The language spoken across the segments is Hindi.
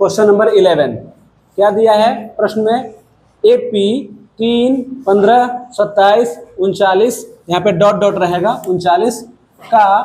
क्वेश्चन नंबर 11 क्या दिया है प्रश्न में, AP 3, 15, 27, 39, यहाँ पे डॉट डॉट रहेगा, 39 का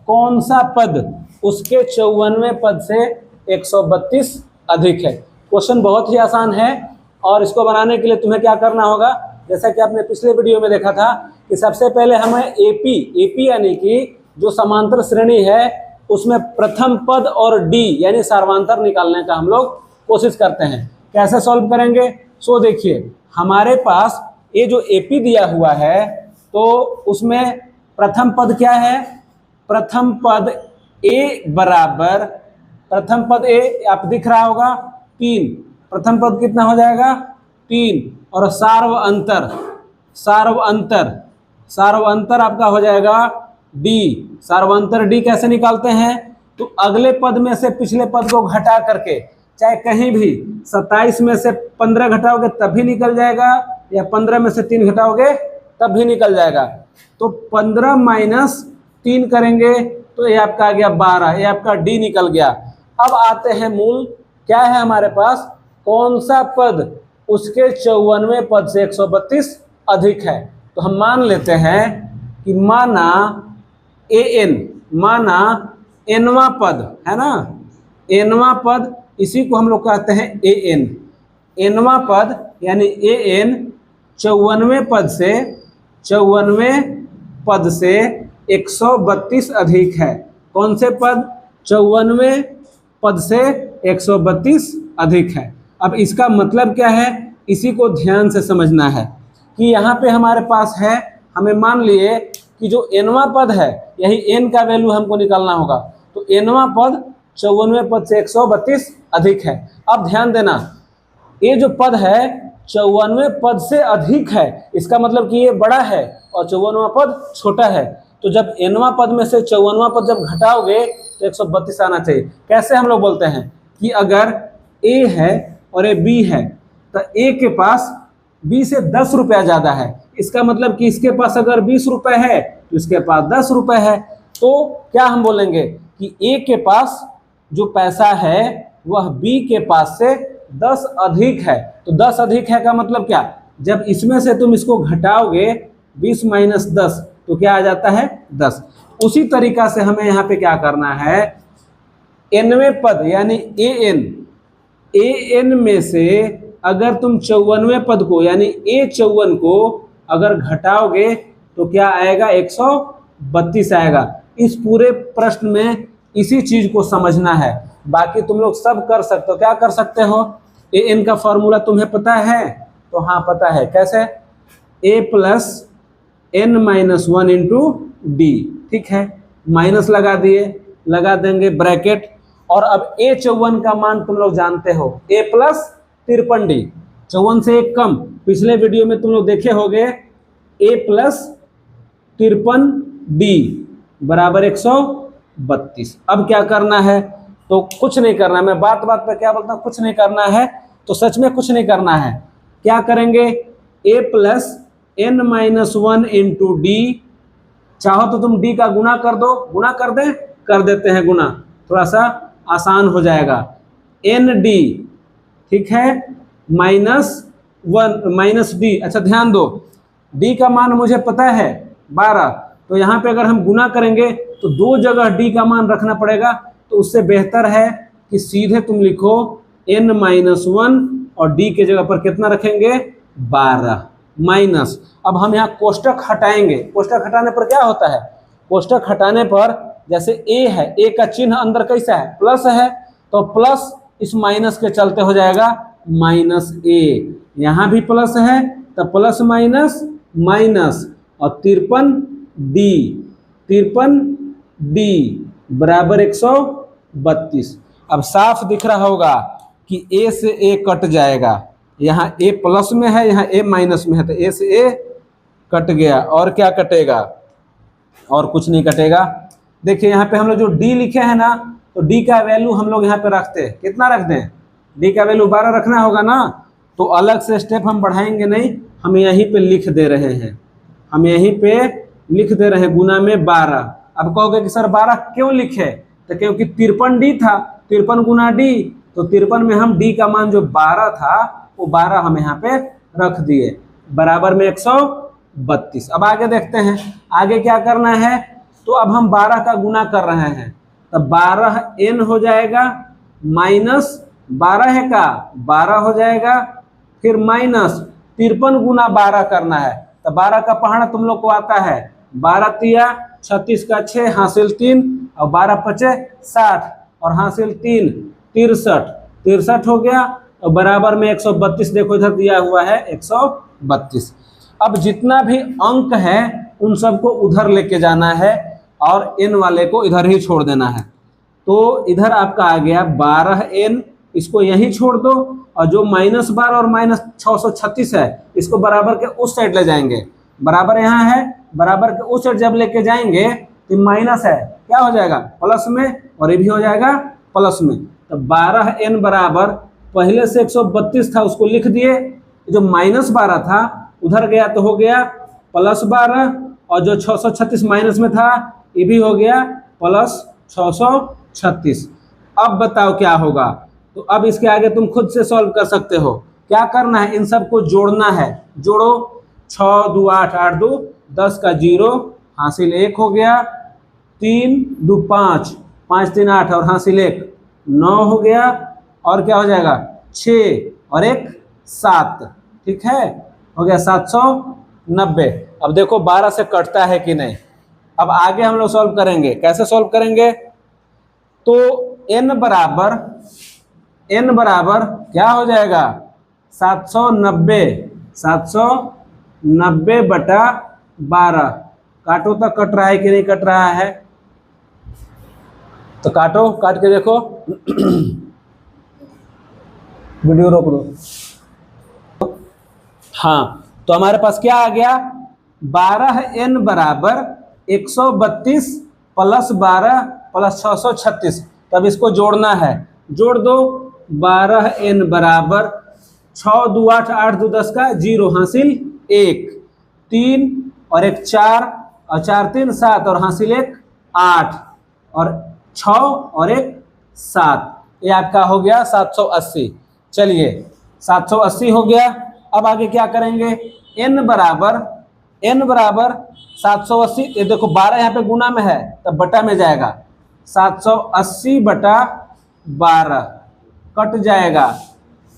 कौन सा पद उसके 54वें पद से 132 अधिक है। क्वेश्चन बहुत ही आसान है और इसको बनाने के लिए तुम्हें क्या करना होगा, जैसा कि आपने पिछले वीडियो में देखा था कि सबसे पहले हमें एपी यानी कि जो समांतर श्रेणी है उसमें प्रथम पद और डी यानी सार्वंतर निकालने का हम लोग कोशिश करते हैं। कैसे सॉल्व करेंगे, सो देखिए हमारे पास ये जो एपी दिया हुआ है तो उसमें प्रथम पद क्या है, प्रथम पद ए बराबर, प्रथम पद ए आप दिख रहा होगा 3, प्रथम पद कितना हो जाएगा 3 और सार्वअंतर आपका हो जाएगा डी। सार्वअंतर डी कैसे निकालते हैं, तो अगले पद में से पिछले पद को घटा करके, चाहे कहीं भी 27 में से 15 घटाओगे तब भी निकल जाएगा या 15 में से 3 घटाओगे तब भी निकल जाएगा। तो 15 माइनस 3 करेंगे तो ये आपका आ गया 12, ये आपका डी निकल गया। अब आते हैं मूल, क्या है हमारे पास, कौन सा पद उसके 54वें पद से 132 अधिक है। तो हम मान लेते हैं कि माना एनवा पद है ना, एनवा पद, इसी को हम लोग कहते हैं एनवा पद यानी एन 54वें पद से 132 अधिक है। कौन से पद, 54वें पद से 132 अधिक है। अब इसका मतलब क्या है, इसी को ध्यान से समझना है कि यहाँ पे हमारे पास है, हमें मान लिए कि जो एनवा पद है यही एन का वैल्यू हमको निकालना होगा, तो एनवा पद 54वें पद से 132 अधिक है। अब ध्यान देना, ये जो पद है 54वें पद से अधिक है, इसका मतलब कि ये बड़ा है और 54वां पद छोटा है। तो जब एनवा पद में से 54वां पद जब घटाओगे तो 132 आना चाहिए। कैसे हम लोग बोलते हैं कि अगर ए है और ए बी है तो ए के पास बी से 10 रुपया ज़्यादा है, इसका मतलब कि इसके पास अगर 20 रुपये है तो इसके पास 10 रुपये है। तो क्या हम बोलेंगे कि ए के पास जो पैसा है वह बी के पास से 10 अधिक है। तो 10 अधिक है का मतलब क्या, जब इसमें से तुम इसको घटाओगे 20 माइनस 10 तो क्या आ जाता है 10। उसी तरीका से हमें यहाँ पे क्या करना है, एनवें पद यानी एन में से अगर तुम 54वें पद को यानी A54 को अगर घटाओगे तो क्या आएगा 132 आएगा। इस पूरे प्रश्न में इसी चीज को समझना है, बाकी तुम लोग सब कर सकते हो। क्या कर सकते हो, एन का फॉर्मूला तुम्हें पता है, तो हाँ पता है, कैसे, a plus n minus 1 into D, ठीक है, माइनस लगा दिए, लगा देंगे ब्रैकेट, और अब A54 का मान तुम लोग जानते हो, a प्लस 53D, 54 से एक कम, पिछले वीडियो में तुम लोग देखे होंगे, a प्लस 53D बराबर 132। अब क्या करना है, तो कुछ नहीं करना है, मैं बात बात पे क्या बोलता हूँ, कुछ नहीं करना है, तो सच में कुछ नहीं करना है। क्या करेंगे, a plus n minus 1 into D, चाहो तो तुम d का गुना कर दो, गुना कर दें, कर देते हैं गुना, थोड़ा सा आसान हो जाएगा, nd, ठीक है, माइनस 1 माइनस डी। अच्छा ध्यान दो, d का मान मुझे पता है 12, तो यहाँ पे अगर हम गुना करेंगे तो 2 जगह d का मान रखना पड़ेगा, तो उससे बेहतर है कि सीधे तुम लिखो n माइनस 1 और d के जगह पर कितना रखेंगे 12 माइनस। अब हम यहाँ कोष्टक हटाएंगे, कोष्टक हटाने पर क्या होता है, कोष्टक हटाने पर जैसे a है, a का चिन्ह अंदर कैसा है, प्लस है, तो प्लस इस माइनस के चलते हो जाएगा माइनस a, यहाँ भी प्लस है तो प्लस माइनस माइनस, और 53D बराबर 132। अब साफ दिख रहा होगा कि a से a कट जाएगा, यहाँ a प्लस में है, यहाँ a माइनस में है, तो a से a कट गया, और क्या कटेगा, और कुछ नहीं कटेगा। देखिए यहाँ पे हम लोग जो d लिखे हैं ना, तो d का वैल्यू हम लोग यहाँ पे रखते हैं, कितना रखते हैं, d का वैल्यू 12 रखना होगा ना, तो अलग से स्टेप हम बढ़ाएंगे नहीं, हम यहीं पे लिख दे रहे हैं, हम यहीं पे लिख दे रहे हैं गुना में 12। अब कहोगे कि सर 12 क्यों लिखे, तो क्योंकि 53D था, 53 गुना d, तो 53 में हम डी का मान जो 12 था वो 12 हम यहाँ पे रख दिए, बराबर में 132। अब आगे देखते हैं आगे क्या करना है। तो अब हम 12 का गुना कर रहे हैं, तब 12n हो जाएगा, माइनस 12 है का 12 हो जाएगा, फिर माइनस 53 गुना 12 करना है। तो 12 का पहाड़ा तुम लोग को आता है, 12 तिया 36 का 6 हासिल 3 और 12 पचे 60 और हासिल 3 63 हो गया और बराबर में 132। देखो इधर दिया हुआ है 132। अब जितना भी अंक है उन सबको उधर लेके जाना है और n वाले को इधर ही छोड़ देना है। तो इधर आपका आ गया 12n, इसको यहीं छोड़ दो और जो -12 और -636 है इसको बराबर के उस साइड ले जाएंगे। बराबर यहाँ है, बराबर के उस साइड जब लेके जाएंगे तो माइनस है, क्या हो जाएगा प्लस में, और ये भी हो जाएगा प्लस में। तो 12n बराबर पहले से 132 था उसको लिख दिए, जो -12 था उधर गया तो हो गया +12 और जो 636 माइनस में था ये भी हो गया +636। अब बताओ क्या होगा। तो अब इसके आगे तुम खुद से सॉल्व कर सकते हो। क्या करना है, इन सबको जोड़ना है। जोड़ो 6 2 8 8 2 10 का 0 हासिल 1 हो गया, 3 2 5 5 3 8 और हासिल 1 9 हो गया, और क्या हो जाएगा 6 और 1 7। ठीक है, हो गया 790। अब देखो 12 से कटता है कि नहीं। अब आगे हम लोग सॉल्व करेंगे। कैसे सॉल्व करेंगे, तो n बराबर क्या हो जाएगा 790 बटा 12। काटो तो कट रहा है कि नहीं कट रहा है, तो काटो, काट के देखो। वीडियो रोक दो। हाँ, तो हमारे पास क्या आ गया 12n बराबर 132 + 12 + 636। तब इसको जोड़ना है, जोड़ दो। 12n बराबर 6 2 8 8 2 10 का 0 हासिल 1, 3 और 1 4 और 4 3 7 और हासिल 1 8 और 6 और 1 7। ये आपका हो गया 780। चलिए 780 हो गया। अब आगे क्या करेंगे, n बराबर 780। ये देखो 12 यहाँ पे गुना में है तब बटा में जाएगा, 780 बटा 12 कट जाएगा।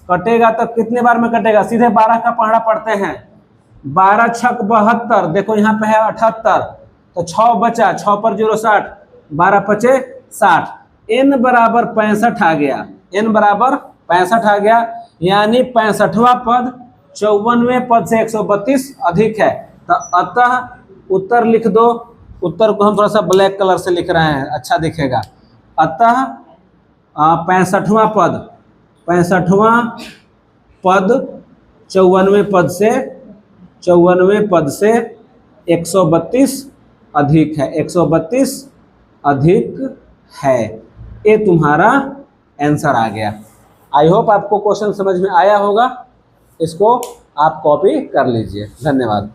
कटेगा तो कितने बार में कटेगा, सीधे 12 का पहाड़ा पढ़ते हैं। 12 छक 72, देखो यहाँ पे है 78, तो 6 बचा, 6 पर 0 60, 12 पचे 60। n बराबर 65 आ गया, n बराबर 65 आ गया, यानी 65वां पद 54वें पद से 132 अधिक है। तो अतः उत्तर लिख दो। उत्तर को हम थोड़ा सा ब्लैक कलर से लिख रहे हैं, अच्छा दिखेगा। अतः 65वां पद 54वें पद से 132 अधिक है, 132 अधिक है। ये तुम्हारा आंसर आ गया। आई होप आपको क्वेश्चन समझ में आया होगा। इसको आप कॉपी कर लीजिए। धन्यवाद।